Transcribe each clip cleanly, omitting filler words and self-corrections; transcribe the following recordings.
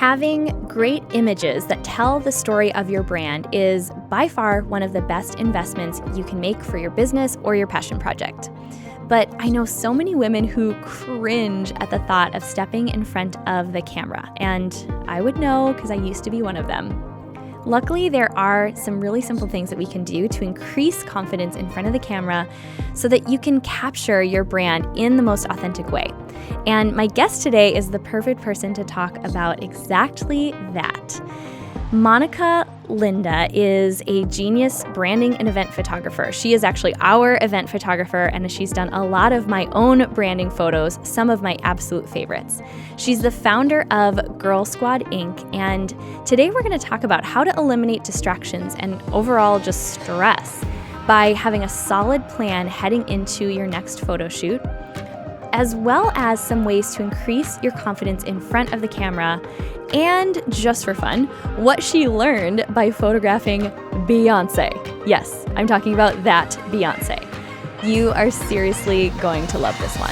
Having great images that tell the story of your brand is by far one of the best investments you can make for your business or your passion project. But I know so many women who cringe at the thought of stepping in front of the camera, and I would know because I used to be one of them. Luckily, there are some really simple things that we can do to increase confidence in front of the camera so that you can capture your brand in the most authentic way. And my guest today is the perfect person to talk about exactly that. Monica Linda is a genius branding and event photographer. She is actually our event photographer, and she's done a lot of my own branding photos, some of my absolute favorites. She's the founder of Girl Squad Inc., and today we're going to talk about how to eliminate distractions and overall just stress by having a solid plan heading into your next photo shoot, as well as some ways to increase your confidence in front of the camera, and just for fun, what she learned by photographing Beyonce. Yes, I'm talking about that Beyonce. You are seriously going to love this one.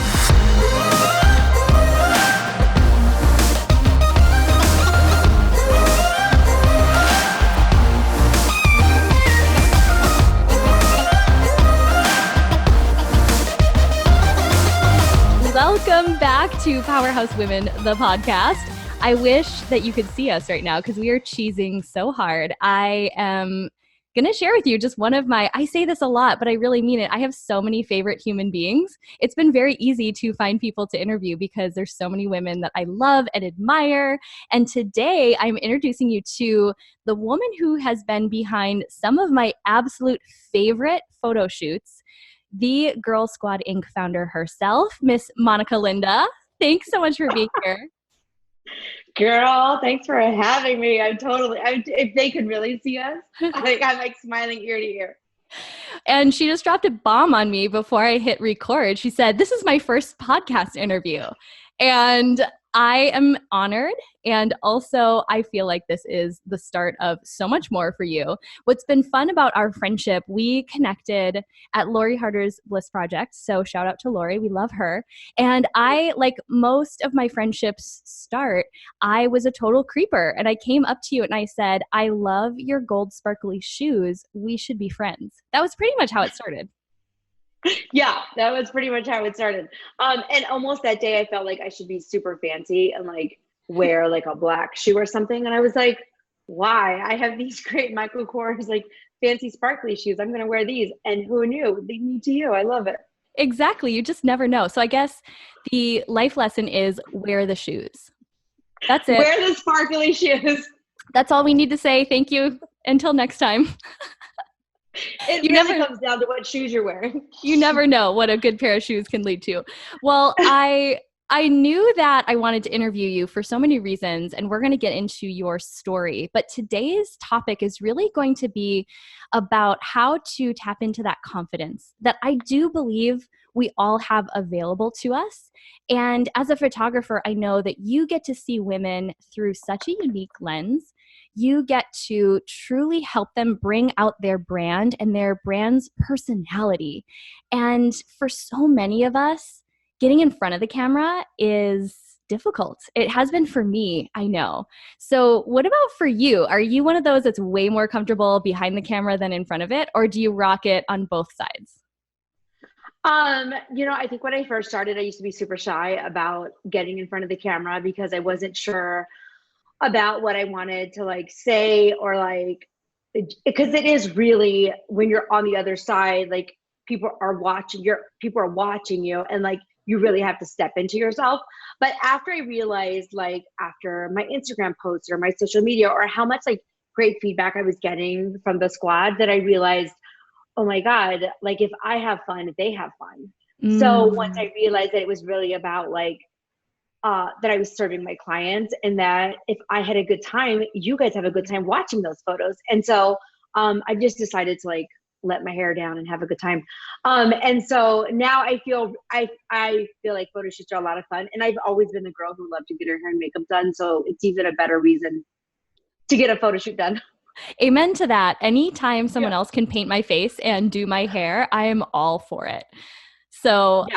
Welcome back to Powerhouse Women, the podcast. I wish that you could see us right now because we are cheesing so hard. I am going to share with you just one of I say this a lot, but I really mean it. I have so many favorite human beings. It's been very easy to find people to interview because there's so many women that I love and admire. And today I'm introducing you to the woman who has been behind some of my absolute favorite photo shoots, the Girl Squad Inc. founder herself, Miss Monica Linda. Thanks so much for being here. Girl, thanks for having me. If they could really see us, I'm like smiling ear to ear. And she just dropped a bomb on me before I hit record. She said, "This is my first podcast interview." And I am honored. And also, I feel like this is the start of so much more for you. What's been fun about our friendship, we connected at Lori Harder's Bliss Project. So shout out to Lori. We love her. And I, like most of my friendships start, I was a total creeper. And I came up to you and I said, "I love your gold sparkly shoes. We should be friends." That was pretty much how it started. Yeah, that was pretty much how it started. And almost that day I felt like I should be super fancy and like wear like a black shoe or something. And I was like, why? I have these great Michael Kors, like fancy sparkly shoes. I'm going to wear these. And who knew? They me to you. I love it. Exactly. You just never know. So I guess the life lesson is wear the shoes. That's it. Wear the sparkly shoes. That's all we need to say. Thank you. Until next time. It really comes down to what shoes you're wearing. You never know what a good pair of shoes can lead to. Well, I knew that I wanted to interview you for so many reasons, and we're going to get into your story. But today's topic is really going to be about how to tap into that confidence that I do believe we all have available to us. And as a photographer, I know that you get to see women through such a unique lens. You get to truly help them bring out their brand and their brand's personality. And for so many of us, getting in front of the camera is difficult. It has been for me, I know. So what about for you? Are you one of those that's way more comfortable behind the camera than in front of it? Or do you rock it on both sides? I think when I first started, I used to be super shy about getting in front of the camera because I wasn't sure about what I wanted to like say or like, because it is really, when you're on the other side, like people are watching you and like, you really have to step into yourself. But after I realized, like after my Instagram posts or my social media or how much like great feedback I was getting from the squad, that I realized, oh my God, like if I have fun, they have fun. So once I realized that it was really about like, that I was serving my clients and that if I had a good time, you guys have a good time watching those photos. And so I just decided to like let my hair down and have a good time. And so now I feel like photo shoots are a lot of fun. And I've always been the girl who loved to get her hair and makeup done. So it's even a better reason to get a photo shoot done. Amen to that. Anytime someone else can paint my face and do my hair, I am all for it. So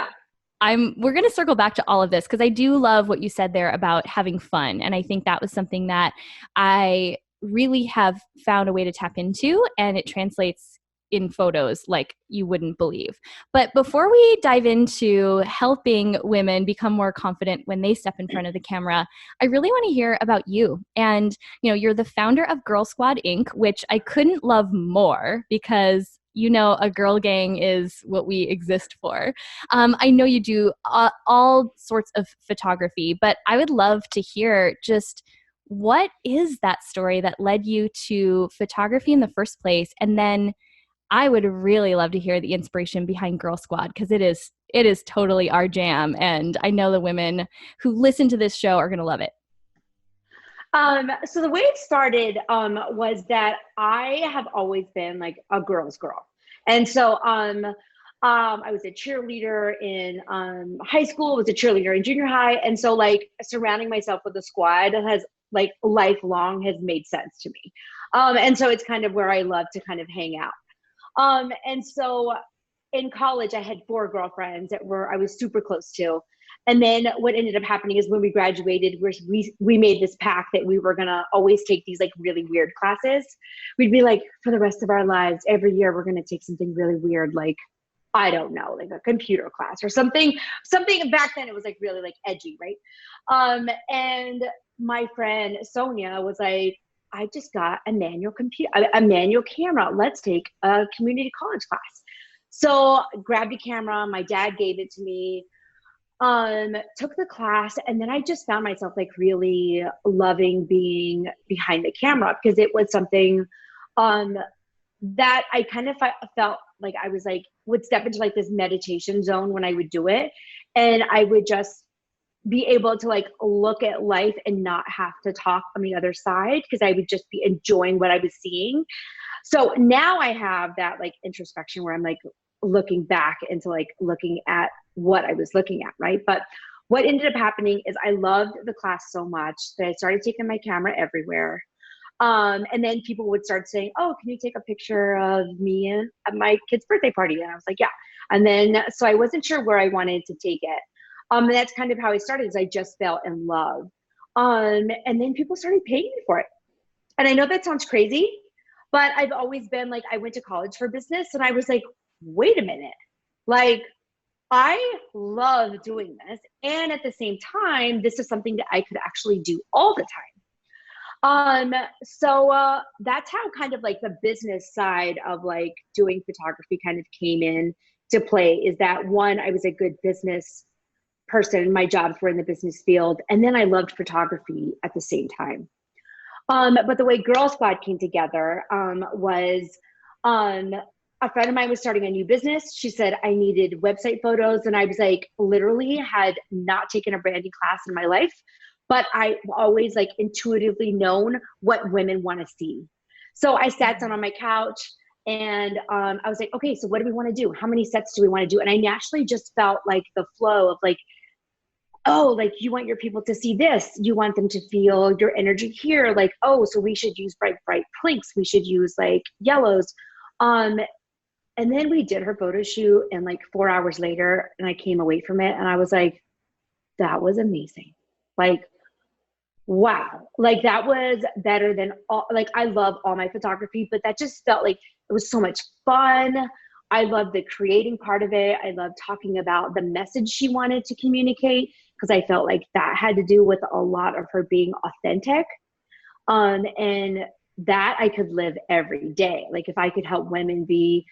we're going to circle back to all of this because I do love what you said there about having fun. And I think that was something that I really have found a way to tap into, and it translates in photos like you wouldn't believe. But before we dive into helping women become more confident when they step in front of the camera, I really want to hear about you. And, you're the founder of Girl Squad Inc., which I couldn't love more because a girl gang is what we exist for. I know you do all sorts of photography, but I would love to hear just what is that story that led you to photography in the first place? And then I would really love to hear the inspiration behind Girl Squad because it is totally our jam. And I know the women who listen to this show are going to love it. So the way it started was that I have always been like a girl's girl. And so I was a cheerleader in high school, was a cheerleader in junior high. And so like surrounding myself with a squad has like lifelong has made sense to me. And so it's kind of where I love to kind of hang out. And so in college, I had 4 girlfriends that I was super close to. And then what ended up happening is when we graduated, we made this pact that we were going to always take these like really weird classes. We'd be like, for the rest of our lives, every year, we're going to take something really weird. Like, I don't know, like a computer class or something back then it was like really like edgy. Right. And my friend Sonia was like, I just got a manual camera. Let's take a community college class. So grabbed a camera. My dad gave it to me, took the class. And then I just found myself like really loving being behind the camera because it was something, that I kind of felt like I was like, would step into like this meditation zone when I would do it. And I would just be able to like look at life and not have to talk on the other side because I would just be enjoying what I was seeing. So now I have that like introspection where I'm like looking back into like looking at what I was looking at, right? But what ended up happening is I loved the class so much that I started taking my camera everywhere. And then people would start saying, oh, can you take a picture of me at my kid's birthday party? And I was like, yeah. And then, so I wasn't sure where I wanted to take it. And that's kind of how I started is I just fell in love. And then people started paying me for it. And I know that sounds crazy, but I've always been like, I went to college for business and I was like, wait a minute, like I love doing this. And at the same time, this is something that I could actually do all the time. So that's how kind of like the business side of like doing photography kind of came in to play is that one, I was a good business person. My jobs were in the business field. And then I loved photography at the same time. But the way Girl Squad came together was a friend of mine was starting a new business. She said, I needed website photos. And I was like, literally had not taken a branding class in my life, but I always like intuitively known what women want to see. So I sat down on my couch and I was like, okay, so what do we want to do? How many sets do we want to do? And I naturally just felt like the flow of like, oh, like you want your people to see this. You want them to feel your energy here. Like, oh, so we should use bright pinks. We should use like yellows. And then we did her photo shoot and like 4 hours later, and I came away from it and I was like, that was amazing. Like, wow. Like that was better than all, like I love all my photography, but that just felt like it was so much fun. I loved the creating part of it. I loved talking about the message she wanted to communicate because I felt like that had to do with a lot of her being authentic. And that I could live every day. Like if I could help women be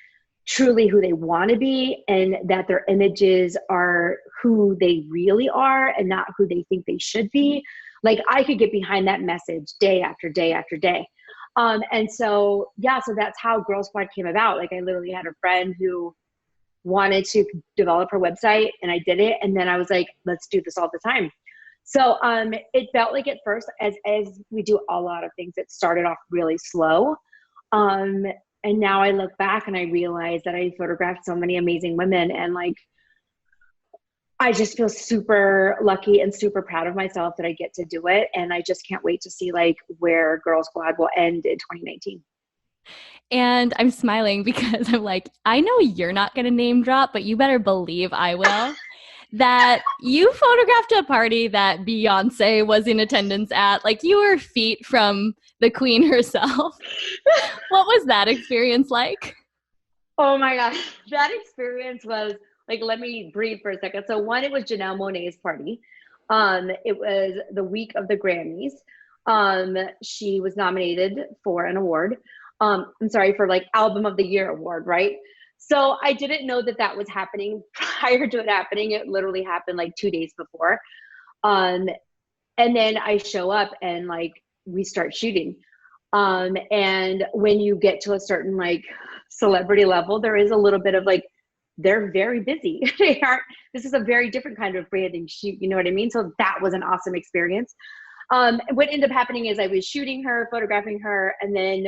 truly who they want to be and that their images are who they really are and not who they think they should be, like I could get behind that message day after day after day. And so, yeah, so that's how Girl Squad came about. Like I literally had a friend who wanted to develop her website and I did it. And then I was like, let's do this all the time. So it felt like at first, as we do a lot of things, it started off really slow. And now I look back and I realize that I photographed so many amazing women and like, I just feel super lucky and super proud of myself that I get to do it. And I just can't wait to see like where Girl Squad will end in 2019. And I'm smiling because I'm like, I know you're not going to name drop, but you better believe I will. that you photographed a party that Beyonce was in attendance at. Like, you were feet from the queen herself. What was that experience like? Oh my gosh. That experience was like, let me breathe for a second. So one, it was Janelle Monáe's party. It was the week of the Grammys. She was nominated for an award. I'm sorry, for like Album of the Year award, right? So I didn't know that that was happening prior to it happening. It literally happened like 2 days before. Um, and then I show up and like we start shooting. And when you get to a certain like celebrity level, there is a little bit of like, they're very busy. This is a very different kind of branding shoot. You know what I mean? So that was an awesome experience. What ended up happening is I was shooting her, photographing her, and then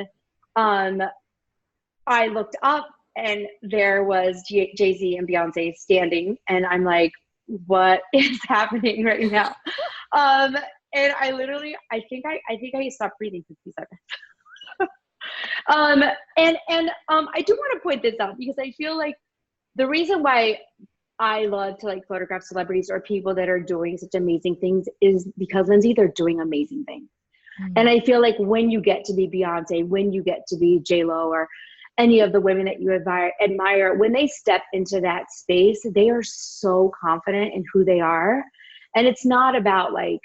I looked up and there was Jay-Z and Beyonce standing, and I'm like, what is happening right now? And I literally, I think I stopped breathing for 2 seconds. I do want to point this out because I feel like the reason why I love to like photograph celebrities or people that are doing such amazing things is because, Lindsay, they're doing amazing things. Mm-hmm. And I feel like when you get to be Beyonce, when you get to be J-Lo or any of the women that you admire, when they step into that space, they are so confident in who they are. And it's not about like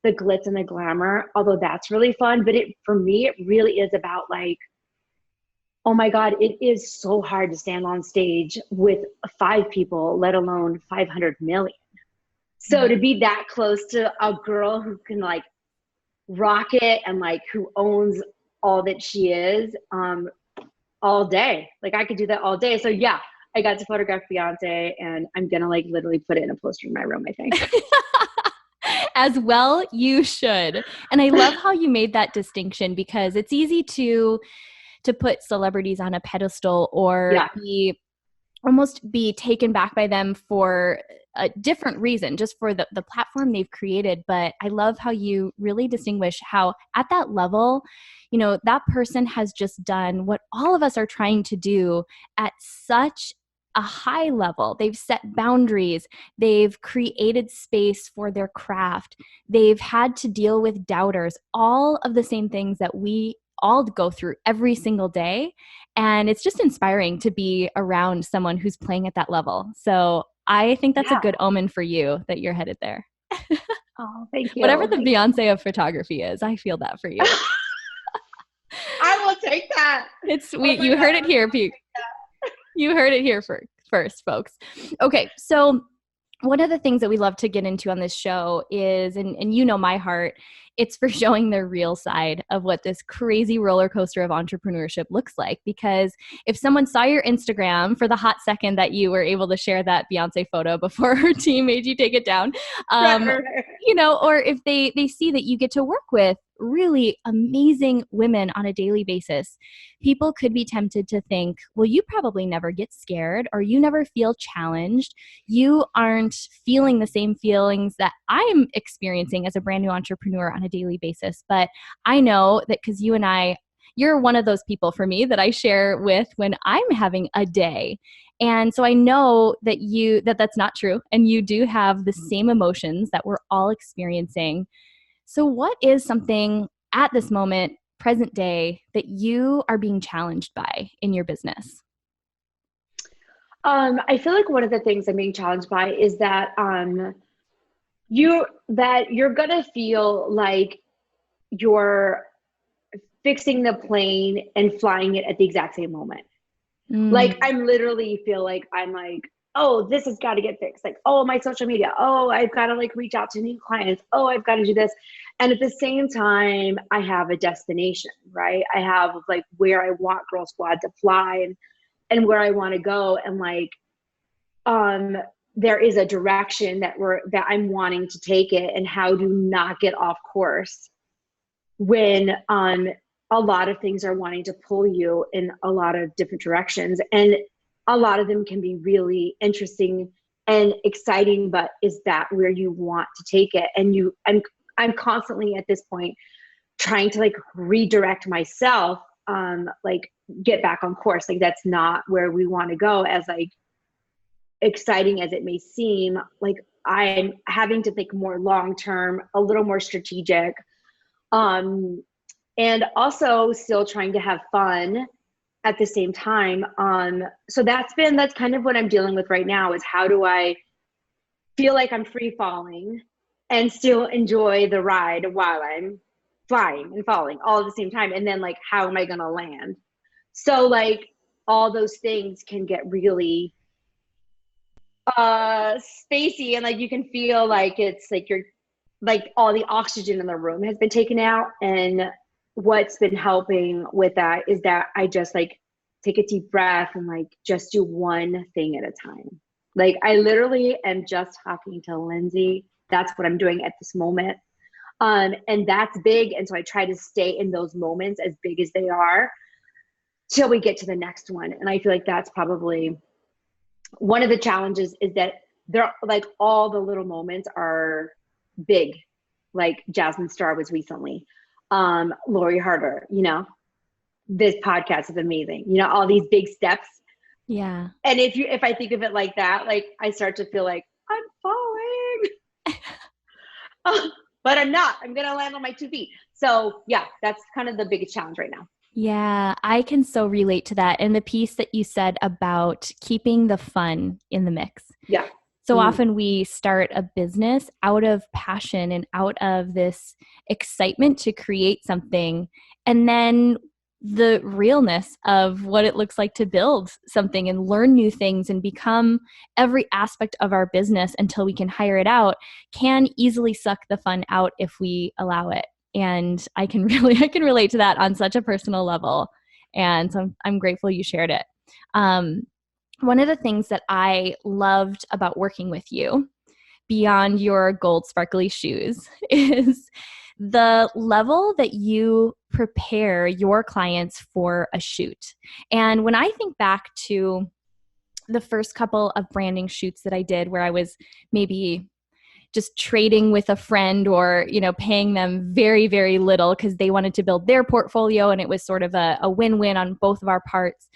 the glitz and the glamour, although that's really fun. But for me, it really is about like, oh my God, it is so hard to stand on stage with 5 people, let alone 500 million. So to be that close to a girl who can like rock it and like who owns all that she is all day. Like I could do that all day. So yeah, I got to photograph Beyonce and I'm going to like literally put it in a poster in my room, I think. As well, you should. And I love how you made that distinction because it's easy to put celebrities on a pedestal or almost be taken back by them for a different reason, just for the platform they've created. But I love how you really distinguish how at that level, you know, that person has just done what all of us are trying to do at such a high level. They've set boundaries. They've created space for their craft. They've had to deal with doubters, all of the same things that we all go through every single day. And it's just inspiring to be around someone who's playing at that level. So I think that's a good omen for you that you're headed there. Oh, thank you. Whatever the Beyonce of photography is, I feel that for you. I will take that. It's sweet. You heard it here, Pete. You heard it here first, folks. Okay, so one of the things that we love to get into on this show is, and you know my heart, it's for showing the real side of what this crazy roller coaster of entrepreneurship looks like. Because if someone saw your Instagram for the hot second that you were able to share that Beyonce photo before her team made you take it down, you know, or if they see that you get to work with really amazing women on a daily basis, people could be tempted to think, well, you probably never get scared or you never feel challenged. You aren't feeling the same feelings that I'm experiencing as a brand new entrepreneur on a daily basis. But I know that because you and I, you're one of those people for me that I share with when I'm having a day. And so I know that that's not true. And you do have the same emotions that we're all experiencing. So what is something at this moment, present day, that you are being challenged by in your business? I feel like one of the things I'm being challenged by is that you're gonna feel like you're fixing the plane and flying it at the exact same moment. Like I'm literally feel like I'm like, oh, this has got to get fixed. Like, oh, my social media. Oh, I've got to like reach out to new clients. Oh, I've got to do this. And at the same time, I have a destination, right? I have like where I want Girl Squad to fly and where I want to go. And like, there is a direction that I'm wanting to take it, and how to not get off course when a lot of things are wanting to pull you in a lot of different directions. And a lot of them can be really interesting and exciting, but is that where you want to take it? And I'm constantly at this point trying to like redirect myself, like get back on course. Like that's not where we want to go, as like exciting as it may seem, like I'm having to think more long-term, a little more strategic, and also still trying to have fun at the same time. So that's kind of what I'm dealing with right now, is how do I feel like I'm free falling and still enjoy the ride while I'm flying and falling all at the same time. And then like, how am I going to land? So like all those things can get really spacey, and like you can feel like it's like you're like all the oxygen in the room has been taken out. And what's been helping with that is that I just like take a deep breath and like just do one thing at a time. Like I literally am just talking to Lindsay. That's what I'm doing at this moment. And that's big. And so I try to stay in those moments as big as they are till we get to the next one. And I feel like that's probably one of the challenges, is that they're like all the little moments are big. Like Jasmine Star was recently, Lori Harder, you know, this podcast is amazing, you know, all these big steps. Yeah. And if I think of it like that, like I start to feel like I'm falling, but I'm not. I'm going to land on my 2 feet. So yeah, that's kind of the biggest challenge right now. Yeah, I can so relate to that. And the piece that you said about keeping the fun in the mix. Yeah. So often we start a business out of passion and out of this excitement to create something. And then the realness of what it looks like to build something and learn new things and become every aspect of our business until we can hire it out can easily suck the fun out if we allow it. And I can relate to that on such a personal level. And so I'm grateful you shared it. One of the things that I loved about working with you, beyond your gold sparkly shoes, is the level that you prepare your clients for a shoot. And when I think back to the first couple of branding shoots that I did, where I was maybe just trading with a friend or, you know, paying them very, very little because they wanted to build their portfolio and it was sort of a win-win on both of our parts,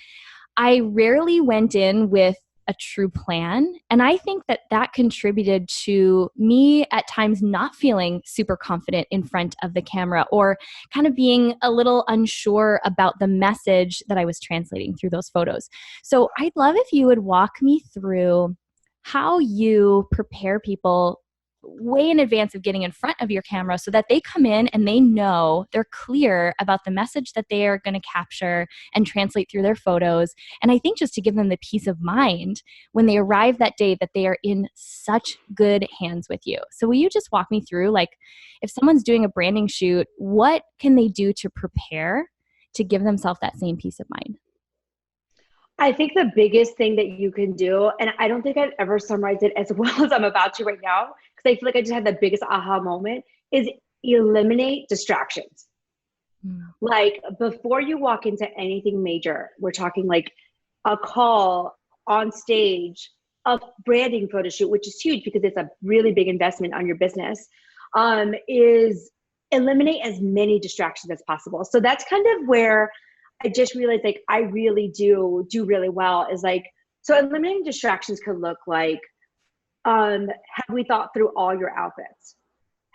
I rarely went in with a true plan. And I think that that contributed to me at times not feeling super confident in front of the camera, or kind of being a little unsure about the message that I was translating through those photos. So I'd love if you would walk me through how you prepare people way in advance of getting in front of your camera so that they come in and they know, they're clear about the message that they are going to capture and translate through their photos. And I think just to give them the peace of mind when they arrive that day that they are in such good hands with you. So will you just walk me through, like, if someone's doing a branding shoot, what can they do to prepare to give themselves that same peace of mind? I think the biggest thing that you can do, and I don't think I've ever summarized it as well as I'm about to right now, because I feel like I just had the biggest aha moment, is eliminate distractions. Like before you walk into anything major, we're talking like a call on stage, a branding photo shoot, which is huge because it's a really big investment on your business, is eliminate as many distractions as possible. So that's kind of where I just realized, like, I really do really well, is like, so eliminating distractions could look like, have we thought through all your outfits?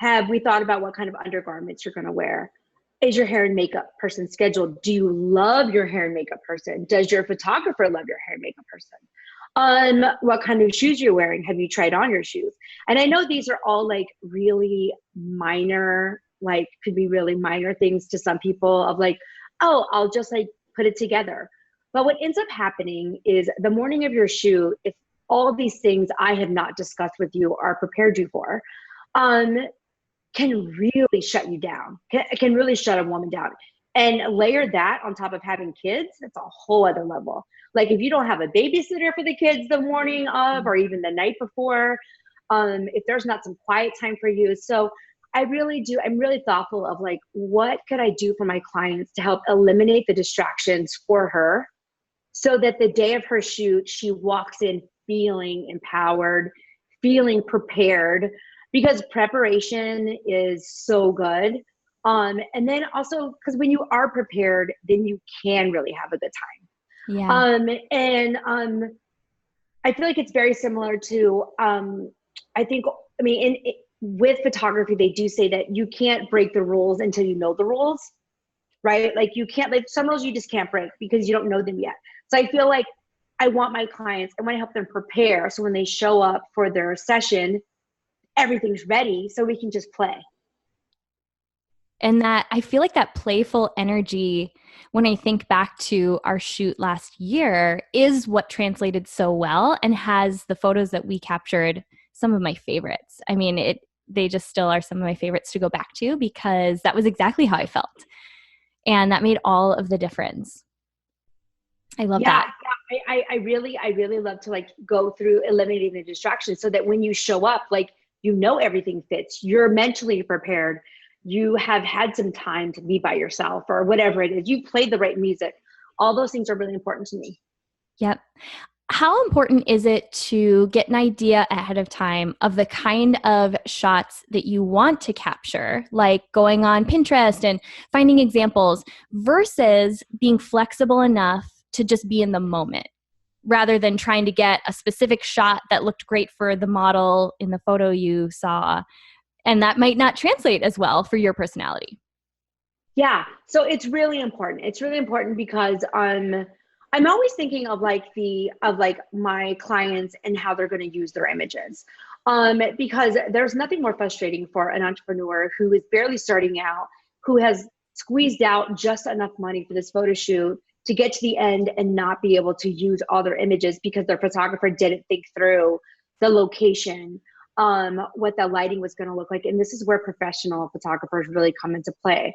Have we thought about what kind of undergarments you're going to wear? Is your hair and makeup person scheduled? Do you love your hair and makeup person? Does your photographer love your hair and makeup person? What kind of shoes you're wearing? Have you tried on your shoes? And I know these are all like really minor, like could be really minor things to some people, of like, oh, I'll just like put it together. But what ends up happening is the morning of your shoot, if all of these things I have not discussed with you are prepared you for, can really shut you down, can really shut a woman down. And layer that on top of having kids, that's a whole other level. Like if you don't have a babysitter for the kids the morning of, or even the night before, if there's not some quiet time for you. So I'm really thoughtful of like, what could I do for my clients to help eliminate the distractions for her, so that the day of her shoot, she walks in feeling empowered, feeling prepared, because preparation is so good. And then also, because when you are prepared, then you can really have a good time. Yeah. I feel like it's very similar to, I think, I mean, with photography, they do say that you can't break the rules until you know the rules, right? Like you can't, like some rules you just can't break because you don't know them yet. So I feel like I want my clients, I want to help them prepare. So when they show up for their session, everything's ready so we can just play. And that I feel like that playful energy, when I think back to our shoot last year, is what translated so well and has the photos that we captured some of my favorites. I mean, they just still are some of my favorites to go back to because that was exactly how I felt. And that made all of the difference. I love that. I really love to like go through eliminating the distractions so that when you show up, like, you know, everything fits, you're mentally prepared, you have had some time to be by yourself or whatever it is, you played the right music. All those things are really important to me. Yep. How important is it to get an idea ahead of time of the kind of shots that you want to capture, like going on Pinterest and finding examples, versus being flexible enough to just be in the moment rather than trying to get a specific shot that looked great for the model in the photo you saw, and that might not translate as well for your personality? Yeah. So it's really important. It's really important because I'm always thinking of like my clients and how they're going to use their images. Because there's nothing more frustrating for an entrepreneur who is barely starting out, who has squeezed out just enough money for this photo shoot to get to the end and not be able to use all their images because their photographer didn't think through the location, what the lighting was going to look like. And this is where professional photographers really come into play.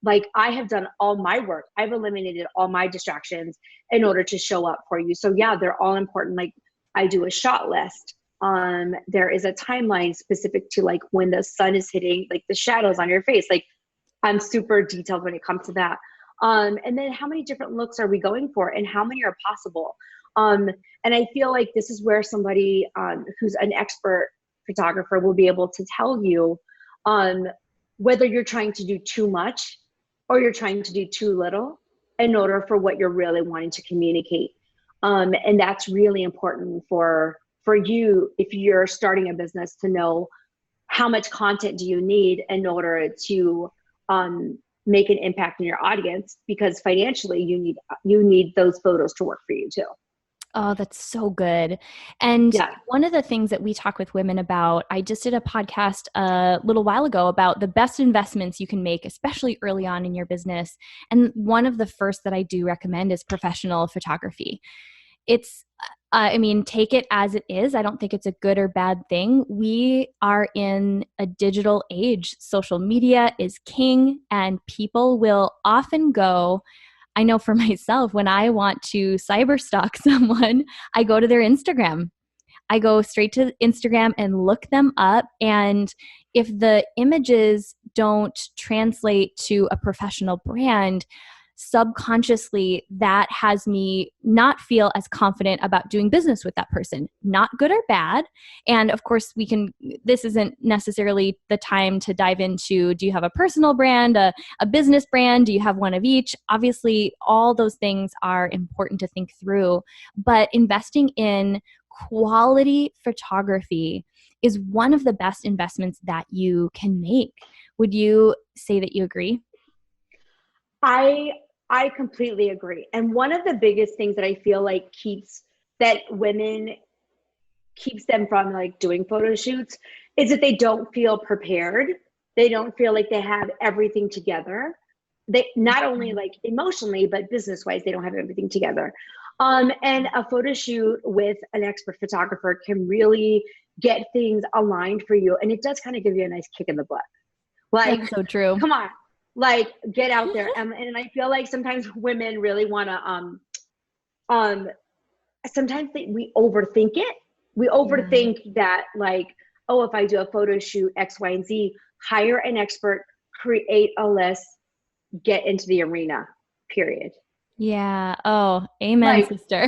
Like I have done all my work. I've eliminated all my distractions in order to show up for you. So yeah, they're all important. Like I do a shot list. There is a timeline specific to like when the sun is hitting, like the shadows on your face. Like I'm super detailed when it comes to that. And then how many different looks are we going for and how many are possible? And I feel like this is where somebody who's an expert photographer will be able to tell you whether you're trying to do too much or you're trying to do too little in order for what you're really wanting to communicate. And that's really important for you if you're starting a business to know how much content do you need in order to make an impact in your audience, because financially you need those photos to work for you too. Oh, that's so good. And Yeah. one of the things that we talk with women about, I just did a podcast a little while ago about the best investments you can make, especially early on in your business. And one of the first that I do recommend is professional photography. It's, I mean, take it as it is. I don't think it's a good or bad thing. We are in a digital age. Social media is king, and people will often go, I know for myself, when I want to cyber stalk someone, I go to their Instagram. I go straight to Instagram and look them up. And if the images don't translate to a professional brand, subconsciously that has me not feel as confident about doing business with that person. Not good or bad. And of course, this isn't necessarily the time to dive into, do you have a personal brand, a business brand? Do you have one of each? Obviously, all those things are important to think through, but investing in quality photography is one of the best investments that you can make. Would you say that you agree? I completely agree. And one of the biggest things that I feel like keeps them from like doing photo shoots is that they don't feel prepared. They don't feel like they have everything together. They not only like emotionally, but business wise, they don't have everything together. And a photo shoot with an expert photographer can really get things aligned for you. And it does kind of give you a nice kick in the butt. Like, That's so true. come on, like get out there. And I feel like sometimes women really want to, sometimes we overthink it. We overthink that like, oh, if I do a photo shoot X, Y, and Z, hire an expert, create a list, get into the arena, period. Yeah. Oh, amen, Like, sister.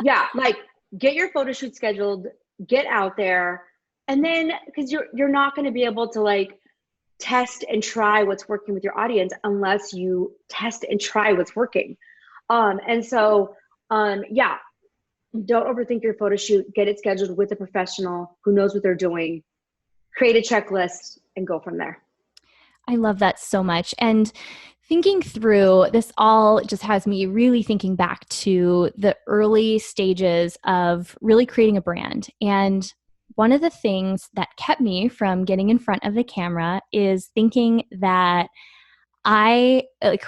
yeah, like get your photo shoot scheduled, get out there. And then, because you're not going to be able to like test and try what's working with your audience unless you test and try what's working. And so, yeah, Don't overthink your photo shoot. Get it scheduled with a professional who knows what they're doing. Create a checklist and go from there. I love that so much. And thinking through this all just has me really thinking back to the early stages of really creating a brand. And one of the things that kept me from getting in front of the camera is thinking that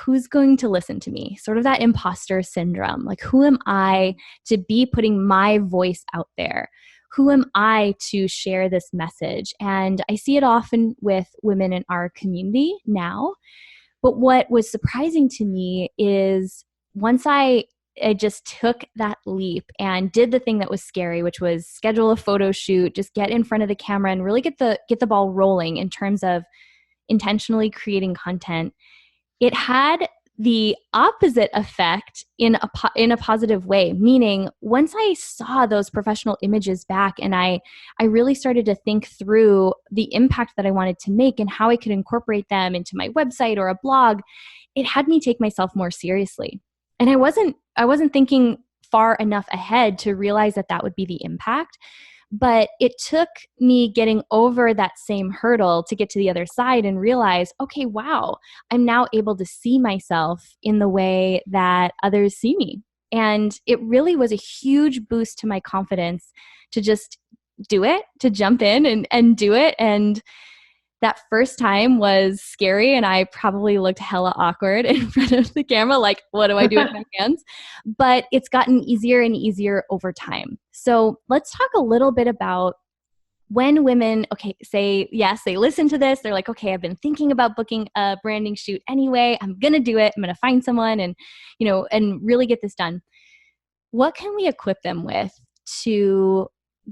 who's going to listen to me? Sort of that imposter syndrome. Like, who am I to be putting my voice out there? Who am I to share this message? And I see it often with women in our community now. But what was surprising to me is once I just took that leap and did the thing that was scary, which was schedule a photo shoot, just get in front of the camera and really get the ball rolling in terms of intentionally creating content. It had the opposite effect in a positive way, meaning once I saw those professional images back and I really started to think through the impact that I wanted to make and how I could incorporate them into my website or a blog, it had me take myself more seriously. And I wasn't thinking far enough ahead to realize that would be the impact. But it took me getting over that same hurdle to get to the other side and realize, okay, wow, I'm now able to see myself in the way that others see me. And it really was a huge boost to my confidence to just do it, to jump in and do it. And that first time was scary, and I probably looked hella awkward in front of the camera, like, what do I do with my hands? But it's gotten easier and easier over time. So let's talk a little bit about when women, say yes, they listen to this, they're like, okay, I've been thinking about booking a branding shoot anyway, I'm gonna do it, I'm gonna find someone and really get this done. What can we equip them with to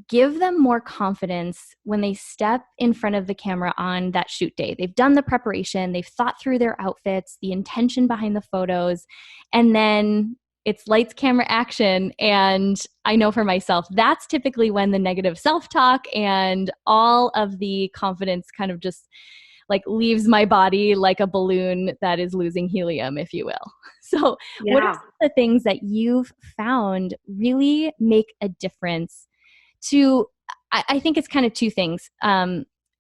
give them more confidence when they step in front of the camera on that shoot day? They've done the preparation, they've thought through their outfits, the intention behind the photos, and then it's lights, camera, action. And I know for myself, that's typically when the negative self-talk and all of the confidence kind of just like leaves my body like a balloon that is losing helium, if you will. So what are some of the things that you've found really make a difference I think it's kind of two things.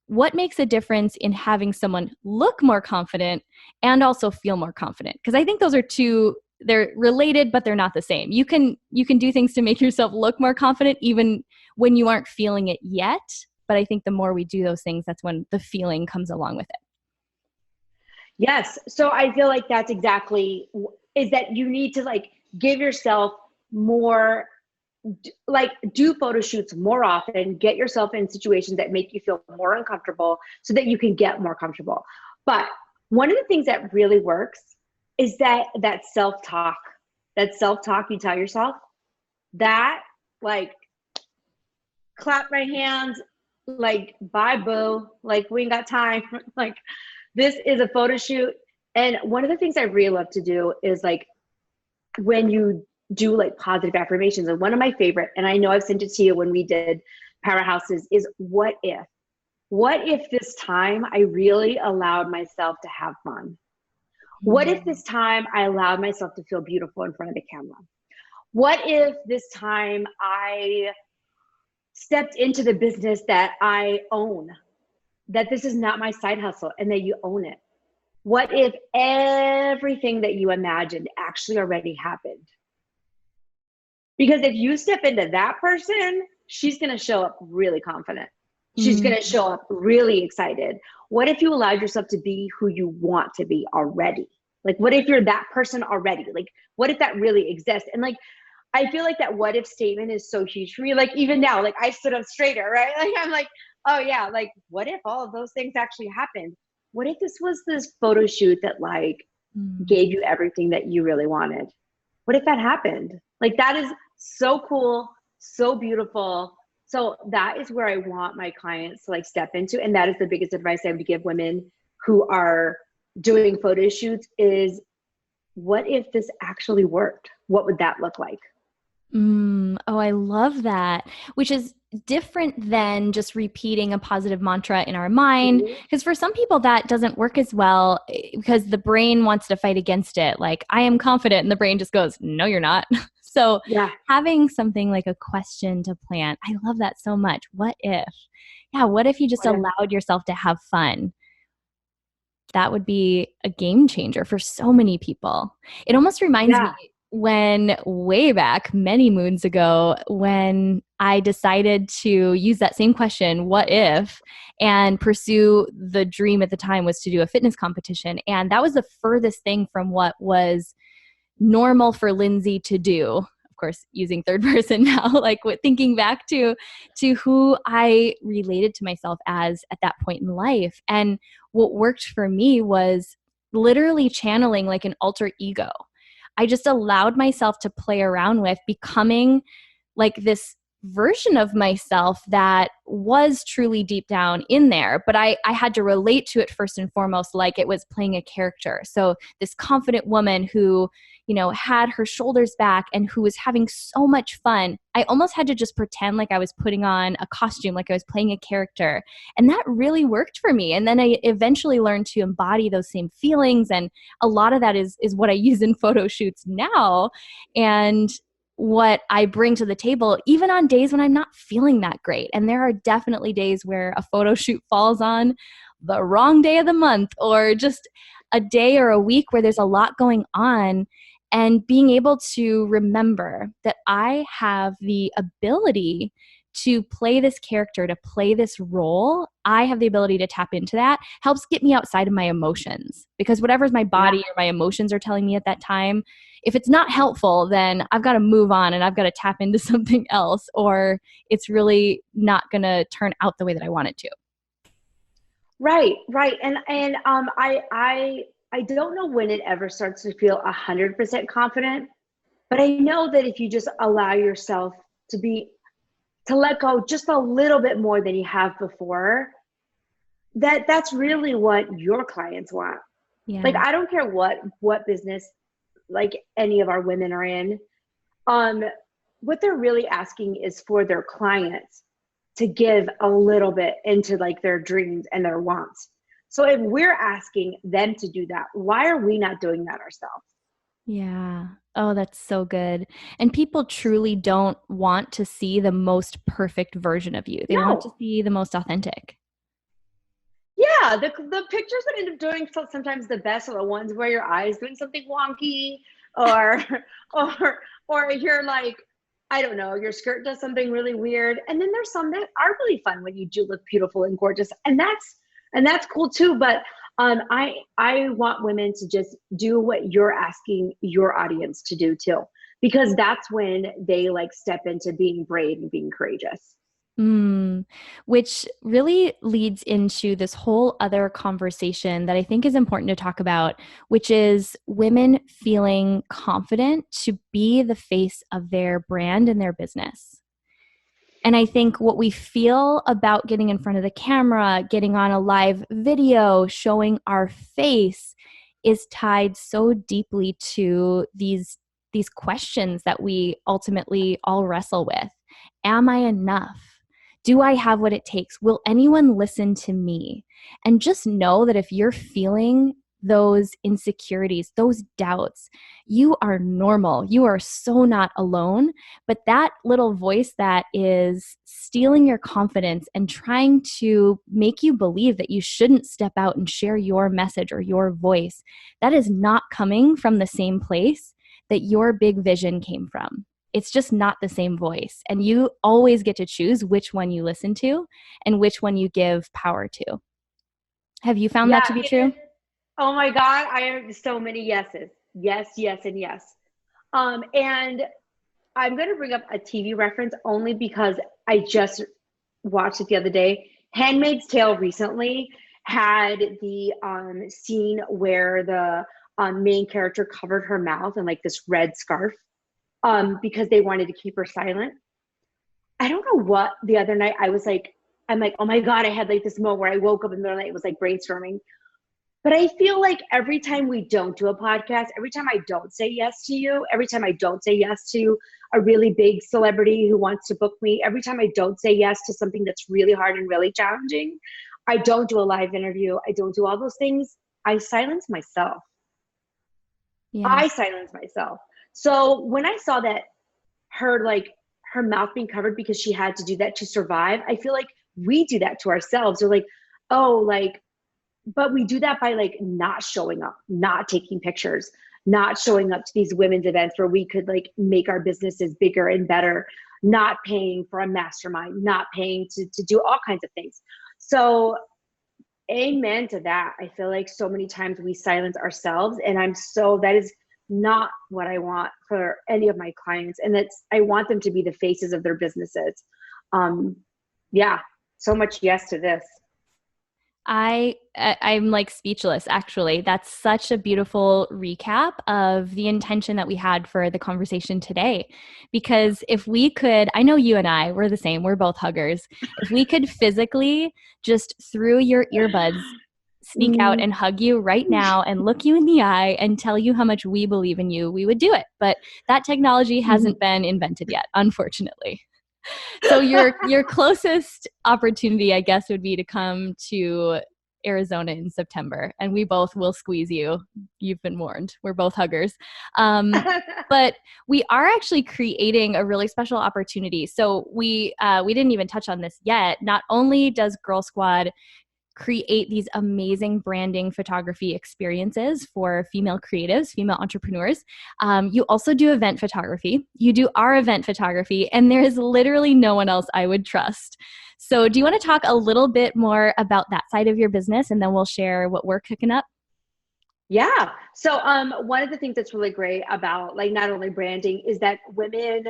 What makes a difference in having someone look more confident and also feel more confident? Because I think those are they're related, but they're not the same. You can do things to make yourself look more confident even when you aren't feeling it yet. But I think the more we do those things, that's when the feeling comes along with it. Yes. So I feel like that's exactly is that you need to like give yourself more, like do photo shoots more often, get yourself in situations that make you feel more uncomfortable so that you can get more comfortable. But one of the things that really works is that self-talk you tell yourself that, like, clap my hands, like, bye boo, like, we ain't got time, like, this is a photo shoot. And one of the things I really love to do is like when you do like positive affirmations, and one of my favorite, and I know I've sent it to you when we did Powerhouses, is what if this time I really allowed myself to have fun? What if this time I allowed myself to feel beautiful in front of the camera? What if this time I stepped into the business that I own, that this is not my side hustle and that you own it? What if everything that you imagined actually already happened? Because if you step into that person, she's going to show up really confident. She's going to show up really excited. What if you allowed yourself to be who you want to be already? Like, what if you're that person already? Like, what if that really exists? And like, I feel like that what if statement is so huge for me. Like, even now, like, I stood up straighter, right? Like, I'm like, oh yeah, like, what if all of those things actually happened? What if this was this photo shoot that like gave you everything that you really wanted? What if that happened? Like, that is so cool, so beautiful. So that is where I want my clients to like step into. And that is the biggest advice I would give women who are doing photo shoots is, what if this actually worked? What would that look like? Oh, I love that, which is different than just repeating a positive mantra in our mind. Because for some people that doesn't work as well because the brain wants to fight against it. Like, I am confident, and the brain just goes, no, you're not. So Yeah. having something like a question to plant, I love that so much. What if? Yeah, what if you just What if? allowed yourself to have fun? That would be a game changer for so many people. It almost reminds me Yeah. when way back many moons ago, when I decided to use that same question, what if, and pursue the dream at the time was to do a fitness competition. And that was the furthest thing from what was normal for Lindsay to do. Of course, using third person now, like thinking back to who I related to myself as at that point in life. And what worked for me was literally channeling like an alter ego. I just allowed myself to play around with becoming like this version of myself that was truly deep down in there, but I had to relate to it first and foremost like it was playing a character. So this confident woman who, had her shoulders back and who was having so much fun, I almost had to just pretend like I was putting on a costume, like I was playing a character. And that really worked for me. And then I eventually learned to embody those same feelings. And a lot of that is what I use in photo shoots now. And what I bring to the table, even on days when I'm not feeling that great. And there are definitely days where a photo shoot falls on the wrong day of the month, or just a day or a week where there's a lot going on. And being able to remember that I have the ability to play this character, to play this role, I have the ability to tap into that, helps get me outside of my emotions. Because whatever's my body or my emotions are telling me at that time, if it's not helpful, then I've got to move on and I've got to tap into something else, or it's really not going to turn out the way that I want it to. Right, right. And I don't know when it ever starts to feel 100% confident, but I know that if you just allow yourself to let go just a little bit more than you have before, that's really what your clients want. Like, Yeah. I don't care what business like any of our women are in. Um, what they're really asking is for their clients to give a little bit into like their dreams and their wants. So if we're asking them to do that, why are we not doing that ourselves? Yeah. Oh, that's so good. And people truly don't want to see the most perfect version of you. They want to No. see the most authentic. Yeah, the pictures that end up doing sometimes the best are the ones where your eyes doing something wonky, or or or you're like, I don't know, your skirt does something really weird. And then there's some that are really fun when you do look beautiful and gorgeous. And that's cool too. But I want women to just do what you're asking your audience to do too. Because that's when they like step into being brave and being courageous. Mm, which really leads into this whole other conversation that I think is important to talk about, which is women feeling confident to be the face of their brand and their business. And I think what we feel about getting in front of the camera, getting on a live video, showing our face is tied so deeply to these questions that we ultimately all wrestle with. Am I enough? Do I have what it takes? Will anyone listen to me? And just know that if you're feeling those insecurities, those doubts, you are normal. You are so not alone. But that little voice that is stealing your confidence and trying to make you believe that you shouldn't step out and share your message or your voice, that is not coming from the same place that your big vision came from. It's just not the same voice. And you always get to choose which one you listen to and which one you give power to. Have you found that Yeah, to be it is. true? Oh my God, I have so many yeses. Yes, yes, and yes. And I'm going to bring up a TV reference only because I just watched it the other day. Handmaid's Tale recently had the scene where the main character covered her mouth in like this red scarf because they wanted to keep her silent. I don't know what the other night I'm like, oh my God, I had like this moment where I woke up in the middle of the night, it was like brainstorming. But I feel like every time we don't do a podcast, every time I don't say yes to you, every time I don't say yes to a really big celebrity who wants to book me, every time I don't say yes to something that's really hard and really challenging, I don't do a live interview, I don't do all those things, I silence myself. Yeah. I silence myself. So when I saw that her mouth being covered because she had to do that to survive. I feel like we do that to ourselves. Or like, oh, like, but we do that by like not showing up, not taking pictures, not showing up to these women's events where we could like make our businesses bigger and better, not paying for a mastermind, not paying to do all kinds of things. So amen to that. I feel like so many times we silence ourselves, and that is not what I want for any of my clients. And I want them to be the faces of their businesses. Yeah, so much yes to this. I'm like speechless, actually. That's such a beautiful recap of the intention that we had for the conversation today. Because if we could, I know you and I, we're the same, we're both huggers. If we could physically just through your earbuds sneak out and hug you right now and look you in the eye and tell you how much we believe in you, we would do it. But that technology hasn't been invented yet, unfortunately. So your closest opportunity, I guess, would be to come to Arizona in September, and we both will squeeze you. You've been warned. We're both huggers. But we are actually creating a really special opportunity. So we didn't even touch on this yet. Not only does Girl Squad create these amazing branding photography experiences for female creatives, female entrepreneurs. You also do event photography. You do our event photography, and there is literally no one else I would trust. So do you want to talk a little bit more about that side of your business, and then we'll share what we're cooking up? Yeah. So one of the things that's really great about like not only branding is that women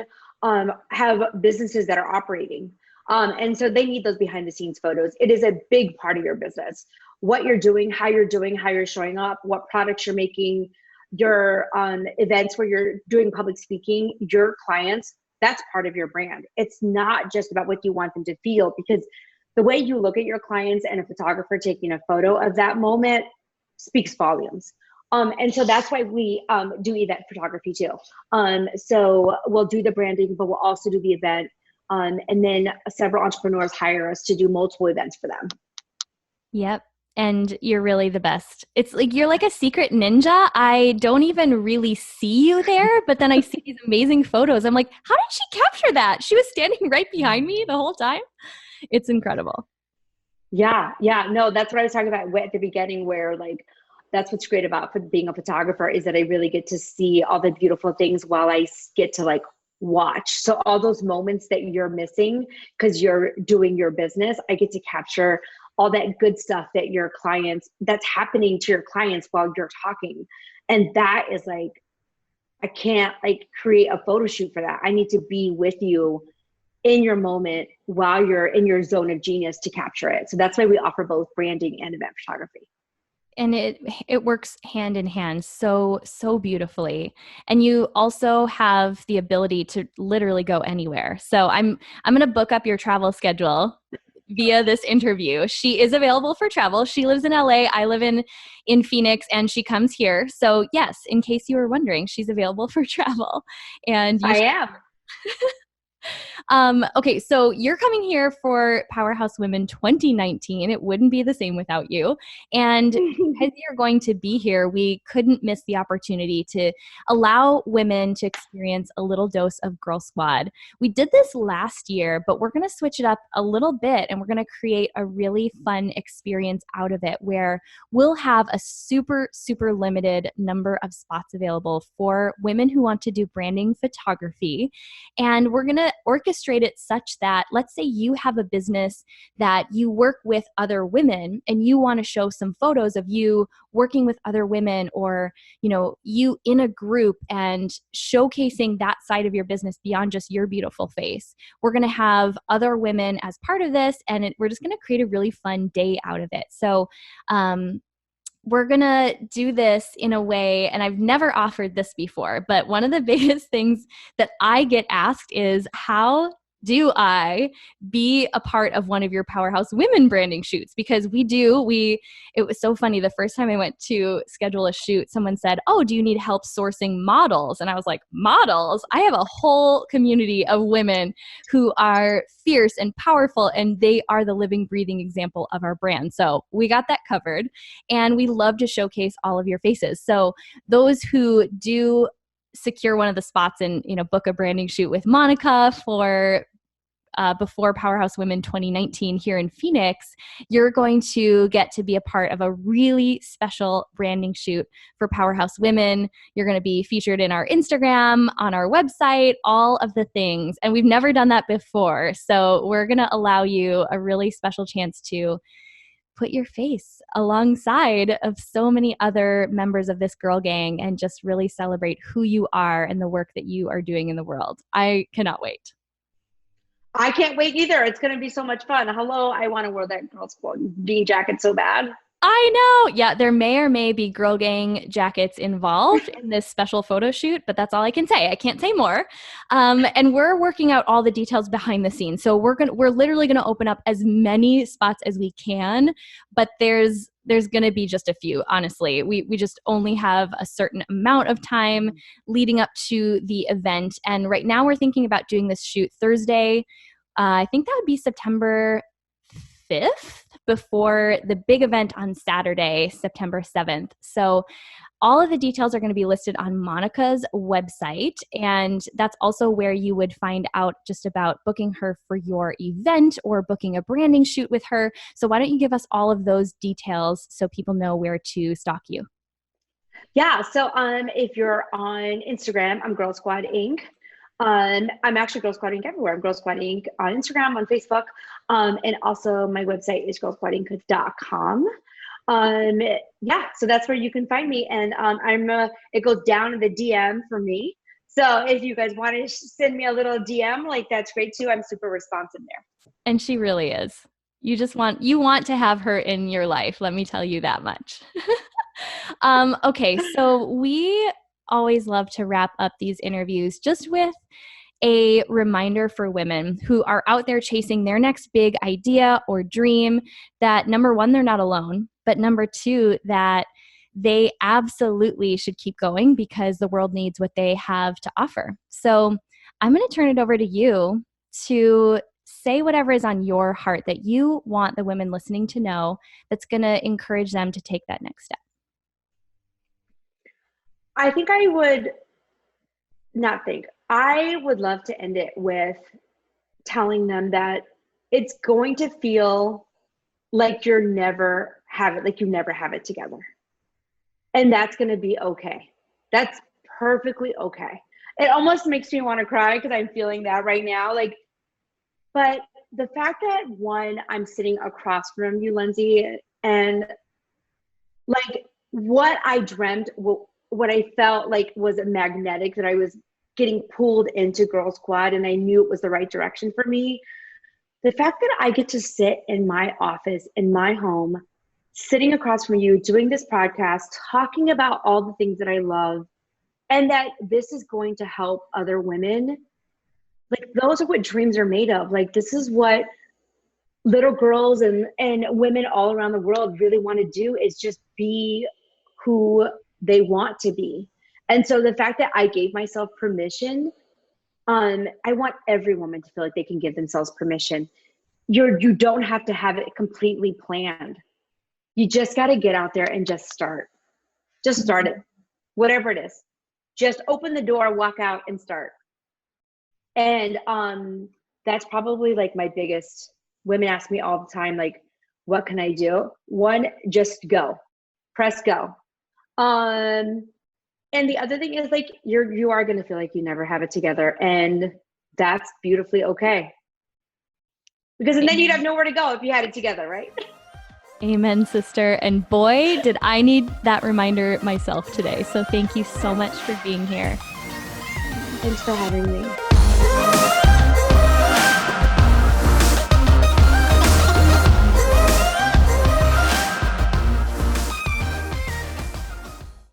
have businesses that are operating. And so they need those behind the scenes photos. It is a big part of your business. What you're doing, how you're showing up, what products you're making, your events where you're doing public speaking, your clients, that's part of your brand. It's not just about what you want them to feel, because the way you look at your clients and a photographer taking a photo of that moment speaks volumes. And so that's why we do event photography too. So we'll do the branding, but we'll also do the event. And then several entrepreneurs hire us to do multiple events for them. Yep. And you're really the best. It's like you're like a secret ninja. I don't even really see you there, but then I see these amazing photos. I'm like, how did she capture that? She was standing right behind me the whole time. It's incredible. Yeah. No, that's what I was talking about at the beginning, where like, that's what's great about being a photographer, is that I really get to see all the beautiful things while I get to like watch. So all those moments that you're missing because you're doing your business, I get to capture all that good stuff that your clients, that's happening to your clients while you're talking. And that is like, I can't like create a photo shoot for that. I need to be with you in your moment while you're in your zone of genius to capture it. So that's why we offer both branding and event photography. And it works hand in hand so beautifully. And you also have the ability to literally go anywhere. So I'm going to book up your travel schedule via this interview. She is available for travel. She lives in LA. I live in Phoenix, and she comes here. So yes, in case you were wondering, she's available for travel. And I am. Okay, so you're coming here for Powerhouse Women 2019. It wouldn't be the same without you. And because you're going to be here, we couldn't miss the opportunity to allow women to experience a little dose of Girl Squad. We did this last year, but we're going to switch it up a little bit, and we're going to create a really fun experience out of it where we'll have a super limited number of spots available for women who want to do branding photography. And we're going to orchestrate it such that, let's say you have a business that you work with other women and you want to show some photos of you working with other women, or, you know, you in a group and showcasing that side of your business beyond just your beautiful face. We're going to have other women as part of this, and we're just going to create a really fun day out of it. So, we're going to do this in a way, and I've never offered this before, but one of the biggest things that I get asked is, how do I be a part of one of your Powerhouse Women branding shoots? Because it was so funny. The first time I went to schedule a shoot, someone said, oh, do you need help sourcing models? And I was like, models? I have a whole community of women who are fierce and powerful, and they are the living, breathing example of our brand. So we got that covered, and we love to showcase all of your faces. So those who do secure one of the spots and, book a branding shoot with Monica for before Powerhouse Women 2019 here in Phoenix, you're going to get to be a part of a really special branding shoot for Powerhouse Women. You're going to be featured in our Instagram, on our website, all of the things. And we've never done that before. So we're going to allow you a really special chance to put your face alongside of so many other members of this girl gang and just really celebrate who you are and the work that you are doing in the world. I cannot wait. I can't wait either. It's going to be so much fun. Hello, I want to wear that Girl Squad jean jacket so bad. I know. Yeah, there may or may be girl gang jackets involved in this special photo shoot, but that's all I can say. I can't say more. And we're working out all the details behind the scenes. So we're literally going to open up as many spots as we can, but there's going to be just a few, honestly. We just only have a certain amount of time leading up to the event. And right now we're thinking about doing this shoot Thursday. I think that would be September 5th before the big event on Saturday, September 7th. So all of the details are going to be listed on Monica's website, and that's also where you would find out just about booking her for your event or booking a branding shoot with her. So why don't you give us all of those details so people know where to stalk you? Yeah, so if you're on Instagram, I'm Girl Squad Inc. I'm actually Girl Squad Inc. everywhere. I'm Girl Squad Inc. on Instagram, on Facebook, and also my website is girlsquadinc.com. Yeah, so that's where you can find me, and it goes down in the DM for me. So if you guys want to send me a little DM, like that's great too. I'm super responsive there. And she really is. You want to have her in your life. Let me tell you that much. Okay, so we always love to wrap up these interviews just with a reminder for women who are out there chasing their next big idea or dream that, number one, they're not alone, but number two, that they absolutely should keep going because the world needs what they have to offer. So I'm going to turn it over to you to say whatever is on your heart that you want the women listening to know that's going to encourage them to take that next step. I would love to end it with telling them that it's going to feel like you never have it together. And that's going to be okay. That's perfectly okay. It almost makes me want to cry because I'm feeling that right now. But the fact that I'm sitting across from you, Lindsay, and what I dreamt, what I felt like was a magnetic, that I was getting pulled into Girl Squad and I knew it was the right direction for me. The fact that I get to sit in my office, in my home, sitting across from you, doing this podcast, talking about all the things that I love, and that this is going to help other women, those are what dreams are made of. This is what little girls and women all around the world really want to do, is just be who they want to be. And so the fact that I gave myself permission, I want every woman to feel like they can give themselves permission. You don't have to have it completely planned. You just got to get out there and just start. Just start it, whatever it is. Just open the door, walk out, and start. And that's probably my biggest. Women ask me all the time, what can I do? One, just go. Press go. And the other thing is you are going to feel like you never have it together, and that's beautifully okay. Because then you'd have nowhere to go if you had it together, right? Amen, sister. And boy, did I need that reminder myself today. So thank you so much for being here. Thanks for having me.